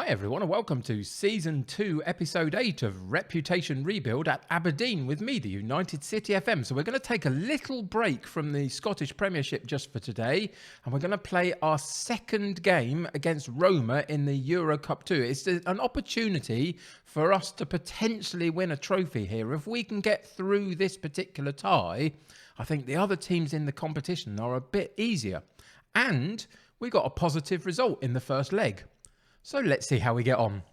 Hi everyone and welcome to Season 2, Episode 8 of Reputation Rebuild at Aberdeen with me, the United City FM. So we're going to take a little break from the Scottish Premiership just for today, and we're going to play our second game against Roma in the Euro Cup 2. It's an opportunity for us to potentially win a trophy here. If we can get through this particular tie, I think the other teams in the competition are a bit easier. And we got a positive result in the first leg. So let's see how we get on.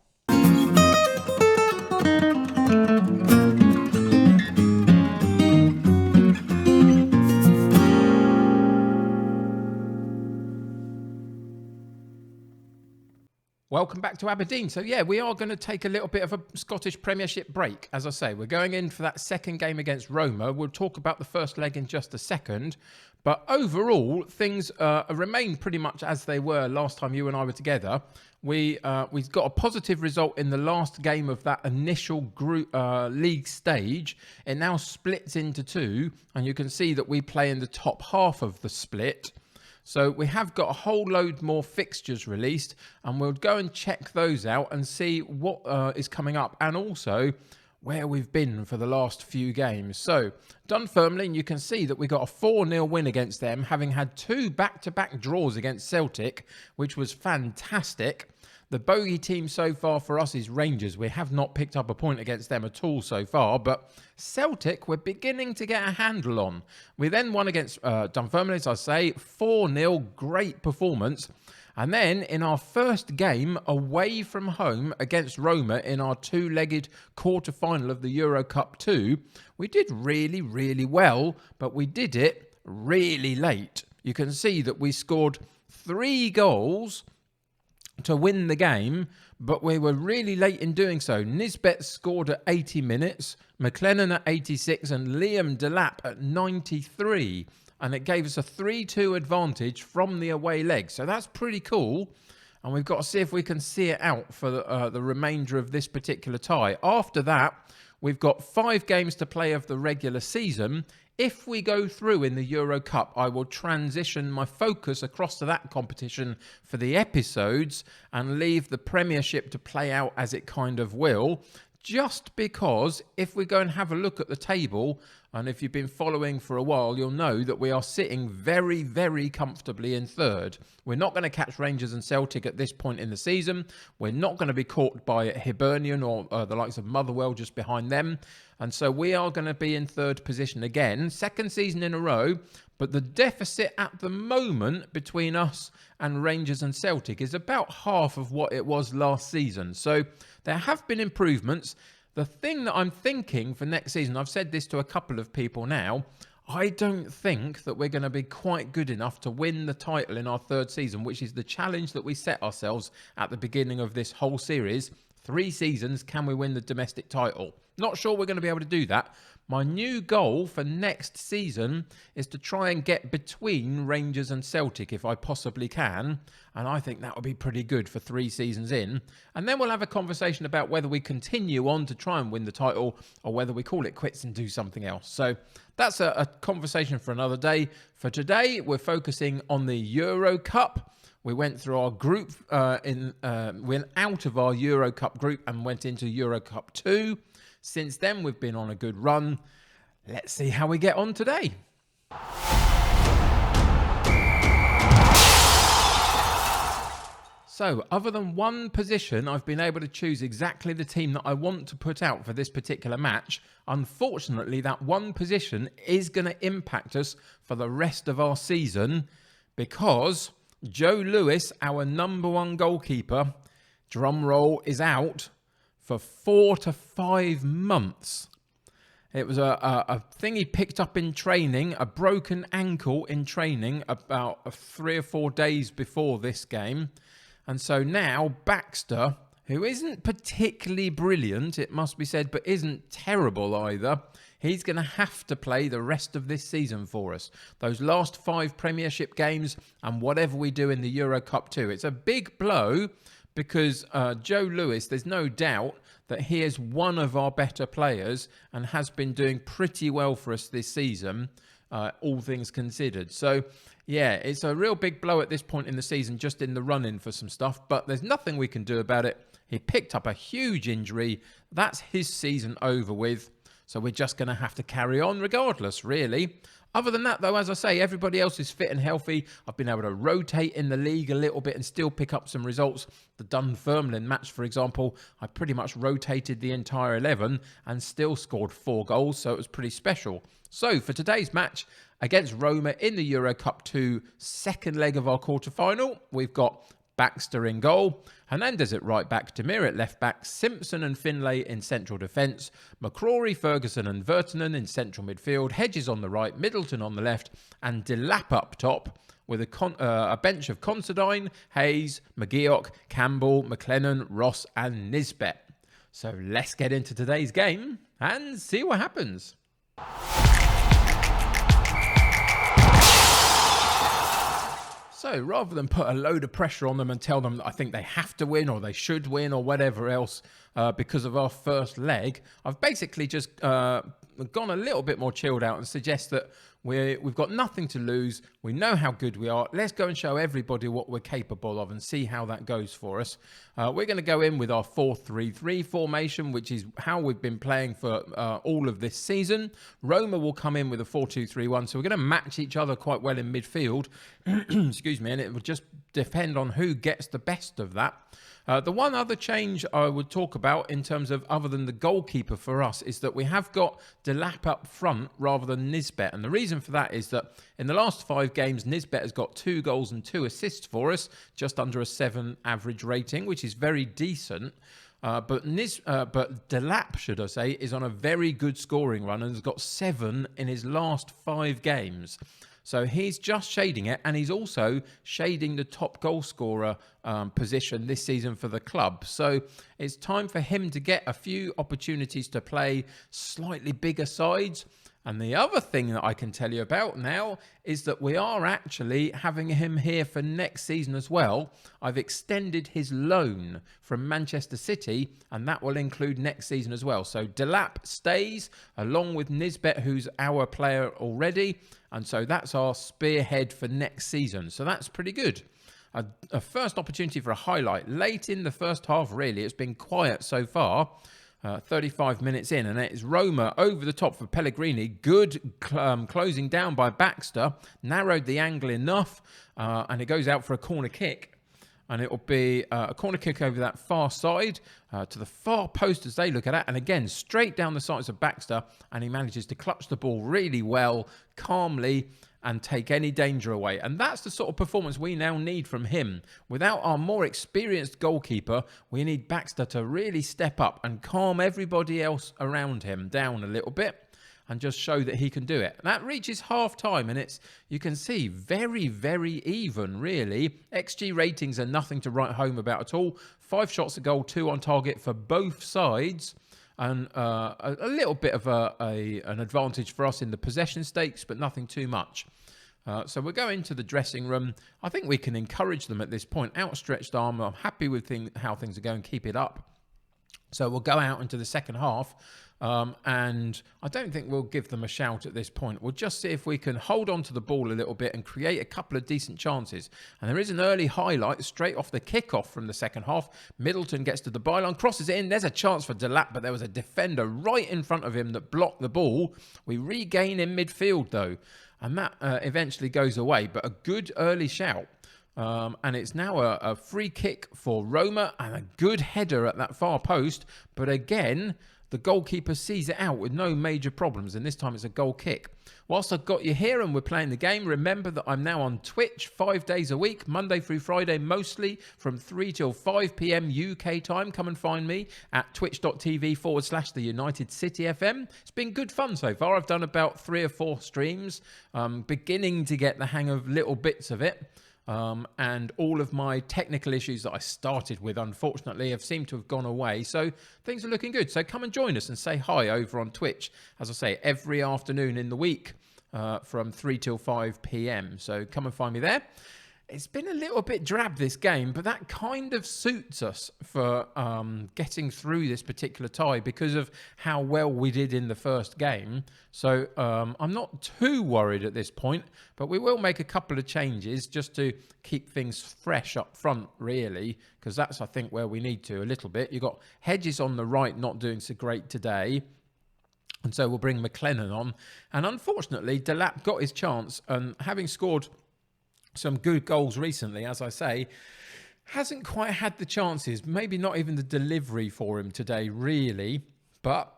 Welcome back to Aberdeen. So yeah, we are going to take a little bit of a Scottish Premiership break. As I say, we're going in for that second game against Roma. We'll talk about the first leg in just a second. But overall, things remain pretty much as they were last time you and I were together. We got a positive result in the last game of that initial group league stage. It now splits into two, and you can see that we play in the top half of the split. So we have got a whole load more fixtures released, and we'll go and check those out and see what is coming up, and also where we've been for the last few games. So Dunfermline, you can see that we got a 4-0 win against them, having had two back-to-back draws against Celtic, which was fantastic. The bogey team so far for us is Rangers. We have not picked up a point against them at all so far, but Celtic we're beginning to get a handle on. We then won against Dunfermline, as I say, 4-0, great performance. And then in our first game away from home against Roma in our two-legged quarter-final of the Euro Cup 2, we did really, really well, but we did it really late. You can see that we scored 3 goals to win the game, but we were really late in doing so. Nisbet scored at 80 minutes, McLennan at 86, and Liam Delap at 93. And it gave us a 3-2 advantage from the away leg. So that's pretty cool. And we've got to see if we can see it out for the remainder of this particular tie. After that, we've got 5 games to play of the regular season. If we go through in the Euro Cup, I will transition my focus across to that competition for the episodes and leave the Premiership to play out as it kind of will. Just because if we go and have a look at the table, and if you've been following for a while, you'll know that we are sitting very, very comfortably in third. We're not going to catch Rangers and Celtic at this point in the season. We're not going to be caught by Hibernian or the likes of Motherwell just behind them. And so we are going to be in third position again, second season in a row. But the deficit at the moment between us and Rangers and Celtic is about half of what it was last season. So there have been improvements. The thing that I'm thinking for next season, I've said this to a couple of people now, I don't think that we're going to be quite good enough to win the title in our third season, which is the challenge that we set ourselves at the beginning of this whole series. 3 seasons, can we win the domestic title? Not sure we're going to be able to do that. My new goal for next season is to try and get between Rangers and Celtic if I possibly can. And I think that would be pretty good for 3 seasons in. And then we'll have a conversation about whether we continue on to try and win the title or whether we call it quits and do something else. So that's a conversation for another day. For today, we're focusing on the Euro Cup. We went through our group, went out of our Euro Cup group and went into Euro Cup 2. Since then, we've been on a good run. Let's see how we get on today. So, other than one position, I've been able to choose exactly the team that I want to put out for this particular match. Unfortunately, that one position is going to impact us for the rest of our season because Joe Lewis, our number 1 goalkeeper, drum roll, is out for 4 to 5 months. It was a thing he picked up in training, a broken ankle in training about 3 or 4 days before this game. And so now Baxter, who isn't particularly brilliant, it must be said, but isn't terrible either, he's going to have to play the rest of this season for us. Those last 5 Premiership games and whatever we do in the Euro Cup 2. It's a big blow because Joe Lewis, there's no doubt that he is one of our better players and has been doing pretty well for us this season, all things considered. So, yeah, it's a real big blow at this point in the season, just in the run-in for some stuff, but there's nothing we can do about it. He picked up a huge injury. That's his season over with. So we're just going to have to carry on regardless, really. Other than that, though, as I say, everybody else is fit and healthy. I've been able to rotate in the league a little bit and still pick up some results. The Dunfermline match, for example, I pretty much rotated the entire 11 and still scored 4 goals, so it was pretty special. So for today's match against Roma in the Euro Cup 2 second leg of our quarter-final, we've got Baxter in goal, Hernandez at right back, Demir at left back, Simpson and Finlay in central defence, McCrory, Ferguson and Vertinen in central midfield, Hedges on the right, Middleton on the left, and Delap up top with a bench of Considine, Hayes, McGeoch, Campbell, McLennan, Ross and Nisbet. So let's get into today's game and see what happens. So rather than put a load of pressure on them and tell them that I think they have to win or they should win or whatever else because of our first leg, I've basically just gone a little bit more chilled out and suggest that we've got nothing to lose. We know how good we are. Let's go and show everybody what we're capable of and see how that goes for us. We're going to go in with our 4-3-3 formation, which is how we've been playing for all of this season. Roma will come in with a 4-2-3-1, so we're going to match each other quite well in midfield. Excuse me, and it will just depend on who gets the best of that. The one other change I would talk about in terms of other than the goalkeeper for us is that we have got Delap up front rather than Nisbet. And the reason for that is that in the last 5 games, Nisbet has got 2 goals and 2 assists for us, just under a 7 average rating, which is very decent. But Delap, should I say, is on a very good scoring run and has got 7 in his last 5 games. So he's just shading it, and he's also shading the top goal scorer position this season for the club. So it's time for him to get a few opportunities to play slightly bigger sides. And the other thing that I can tell you about now is that we are actually having him here for next season as well. I've extended his loan from Manchester City, and that will include next season as well. So Delap stays along with Nisbet, who's our player already. And so that's our spearhead for next season. So that's pretty good. A first opportunity for a highlight. Late in the first half, really. It's been quiet so far. 35 minutes in, and it is Roma over the top for Pellegrini. Good closing down by Baxter. Narrowed the angle enough, and it goes out for a corner kick. And it will be a corner kick over that far side to the far post as they look at it. And again, straight down the sides of Baxter. And he manages to clutch the ball really well, calmly, and take any danger away. And that's the sort of performance we now need from him. Without our more experienced goalkeeper, we need Baxter to really step up and calm everybody else around him down a little bit and just show that he can do it. That reaches half-time, and it's, you can see, very, very even, really. XG ratings are nothing to write home about at all. 5 shots a goal, 2 on target for both sides. And a little bit of an advantage for us in the possession stakes, but nothing too much. So we'll go into the dressing room. I think we can encourage them at this point. Outstretched arm. I'm happy with how things are going. Keep it up. So we'll go out into the second half. And I don't think we'll give them a shout at this point. We'll just see if we can hold on to the ball a little bit and create a couple of decent chances. And there is an early highlight straight off the kickoff from the second half. Middleton gets to the byline, crosses it in. There's a chance for Delap, but there was a defender right in front of him that blocked the ball. We regain in midfield, though. And that eventually goes away. But a good early shout. And it's now a free kick for Roma and a good header at that far post. But again, the goalkeeper sees it out with no major problems, and this time it's a goal kick. Whilst I've got you here and we're playing the game, remember that I'm now on Twitch 5 days a week, Monday through Friday mostly, from 3 till 5 p.m. UK time. Come and find me at twitch.tv/the United City FM. It's been good fun so far. I've done about 3 or 4 streams, beginning to get the hang of little bits of it. And all of my technical issues that I started with, unfortunately, have seemed to have gone away. So things are looking good. So come and join us and say hi over on Twitch. As I say, every afternoon in the week from 3 till 5 p.m. So come and find me there. It's been a little bit drab, this game, but that kind of suits us for getting through this particular tie because of how well we did in the first game. So I'm not too worried at this point, but we will make a couple of changes just to keep things fresh up front, really, because that's, I think, where we need to a little bit. You've got Hedges on the right not doing so great today. And so we'll bring McLennan on. And unfortunately, Delap got his chance, and having scored some good goals recently, as I say, hasn't quite had the chances. Maybe not even the delivery for him today, really. But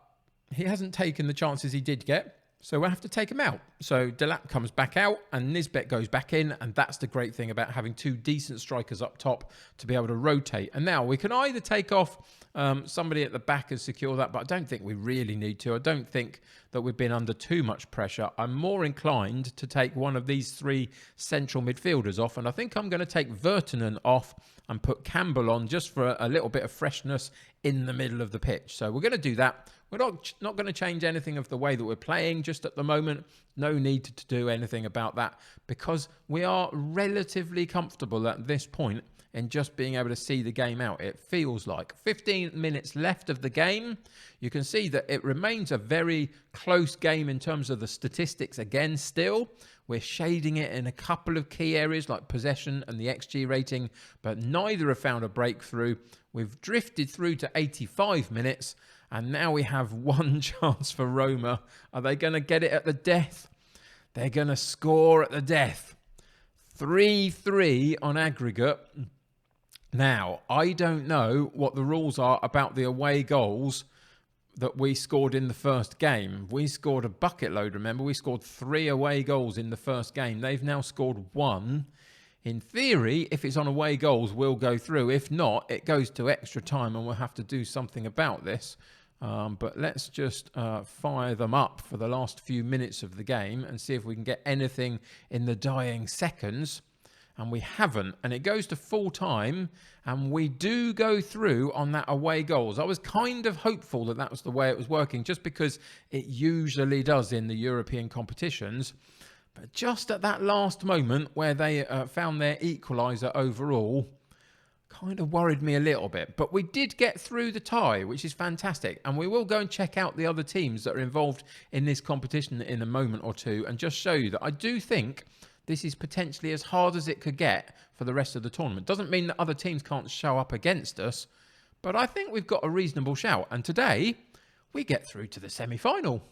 he hasn't taken the chances he did get. So we'll have to take him out. So Delap comes back out and Nisbet goes back in. And that's the great thing about having two decent strikers up top to be able to rotate. And now we can either take off somebody at the back and secure that, but I don't think we really need to. I don't think that we've been under too much pressure. I'm more inclined to take one of these three central midfielders off. And I think I'm going to take Vertinen off and put Campbell on just for a little bit of freshness in the middle of the pitch. So we're going to do that. We're not going to change anything of the way that we're playing just at the moment. No need to do anything about that because we are relatively comfortable at this point in just being able to see the game out. It feels like 15 minutes left of the game. You can see that it remains a very close game in terms of the statistics again still. We're shading it in a couple of key areas like possession and the XG rating, but neither have found a breakthrough. We've drifted through to 85 minutes. And now we have one chance for Roma. Are they going to get it at the death? They're going to score at the death. 3-3 on aggregate. Now, I don't know what the rules are about the away goals that we scored in the first game. We scored a bucket load, remember? We scored 3 away goals in the first game. They've now scored 1. In theory, if it's on away goals, we'll go through. If not, it goes to extra time and we'll have to do something about this. But let's just fire them up for the last few minutes of the game and see if we can get anything in the dying seconds. And we haven't. And it goes to full time. And we do go through on that away goals. I was kind of hopeful that that was the way it was working, just because it usually does in the European competitions. But just at that last moment where they found their equaliser overall, kind of worried me a little bit. But we did get through the tie, which is fantastic. And we will go and check out the other teams that are involved in this competition in a moment or two and just show you that I do think this is potentially as hard as it could get for the rest of the tournament. Doesn't mean that other teams can't show up against us, but I think we've got a reasonable shout. And today, we get through to the semi-final.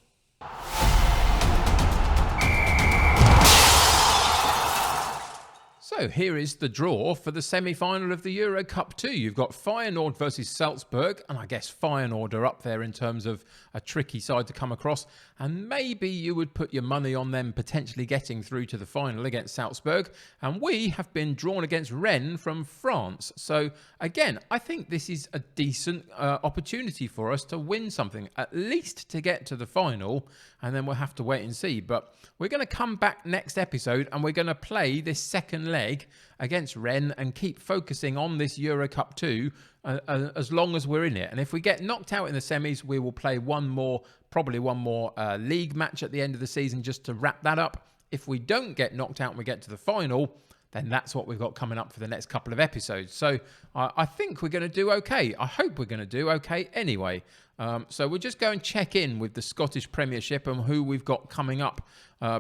So here is the draw for the semi-final of the Euro Cup 2. You've got Feyenoord versus Salzburg, and I guess Feyenoord are up there in terms of a tricky side to come across. And maybe you would put your money on them potentially getting through to the final against Salzburg. And we have been drawn against Rennes from France. So again, I think this is a decent opportunity for us to win something, at least to get to the final. And then we'll have to wait and see. But we're going to come back next episode and we're going to play this second leg against Rennes and keep focusing on this Euro Cup 2 as long as we're in it. And if we get knocked out in the semis, we will play probably one more league match at the end of the season just to wrap that up. If we don't get knocked out and we get to the final, then that's what we've got coming up for the next couple of episodes. So I think we're going to do okay. I hope we're going to do okay anyway. So we'll just go and check in with the Scottish Premiership and who we've got coming up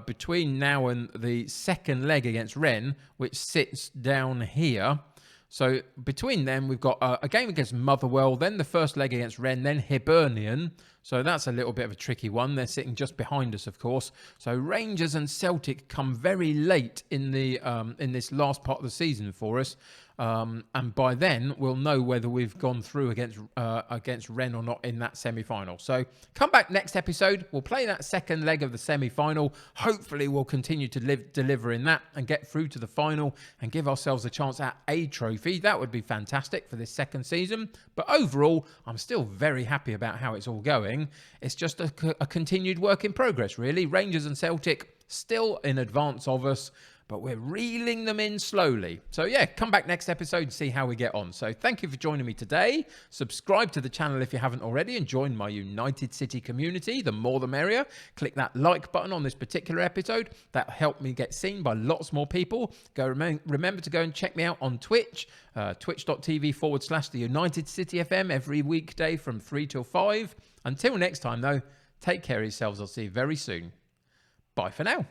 between now and the second leg against Rennes, which sits down here. So between them, we've got a game against Motherwell, then the first leg against Rennes, then Hibernian. So that's a little bit of a tricky one. They're sitting just behind us, of course. So Rangers and Celtic come very late in this last part of the season for us. And by then, we'll know whether we've gone through against Rennes or not in that semi-final. So come back next episode. We'll play that second leg of the semi-final. Hopefully, we'll continue to deliver in that and get through to the final and give ourselves a chance at a trophy. That would be fantastic for this second season. But overall, I'm still very happy about how it's all going. It's just a continued work in progress, really. Rangers and Celtic still in advance of us, but we're reeling them in slowly. So yeah, come back next episode and see how we get on. So thank you for joining me today. Subscribe to the channel if you haven't already and join my United City community. The more the merrier. Click that like button on this particular episode. That helped me get seen by lots more people. Remember to go and check me out on Twitch, twitch.tv/the United City FM every weekday from 3 till 5. Until next time though, take care of yourselves. I'll see you very soon. Bye for now.